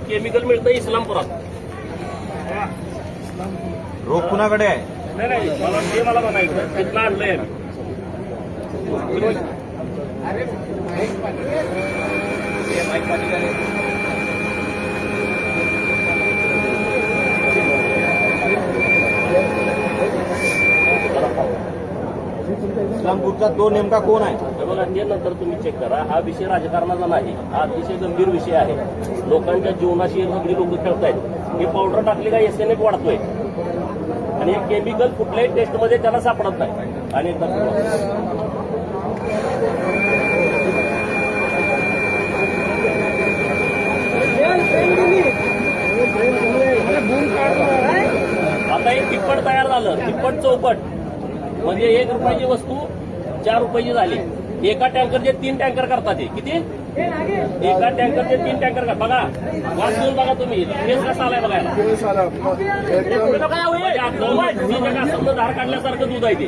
Chemical मिळतं इस्लामपुरात. रोग कुणाकडे आहे? नाही मला म्हणायचं तिथलं आणलंय आम्ही. इस्लामपूरचा तो नेमका कोण आहे? हे बघा, ते नंतर तुम्ही चेक करा. हा विषय राजकारणाचा नाही, हा अतिशय गंभीर विषय आहे. लोकांच्या जीवनाशी सगळी लोक खेळतायत. ही पावडर टाकली का एसएनएफ वाढतोय आणि हे केमिकल कुठल्याही टेस्टमध्ये त्याला सापडत नाही. आणि आता एक तिप्पट तयार झालं, तिप्पट चौपट म्हणजे 1 रुपयाची वस्तू 4 रुपयाची झाली. एका टँकरचे 3 टँकर करतात. ते किती? एका टँकरचे 3 टँकर करतात. बघा, वाच घेऊन बघा तुम्ही, केस कसा आलाय बघायला. काय होईल, धार काढल्यासारखं दूध आहे ते.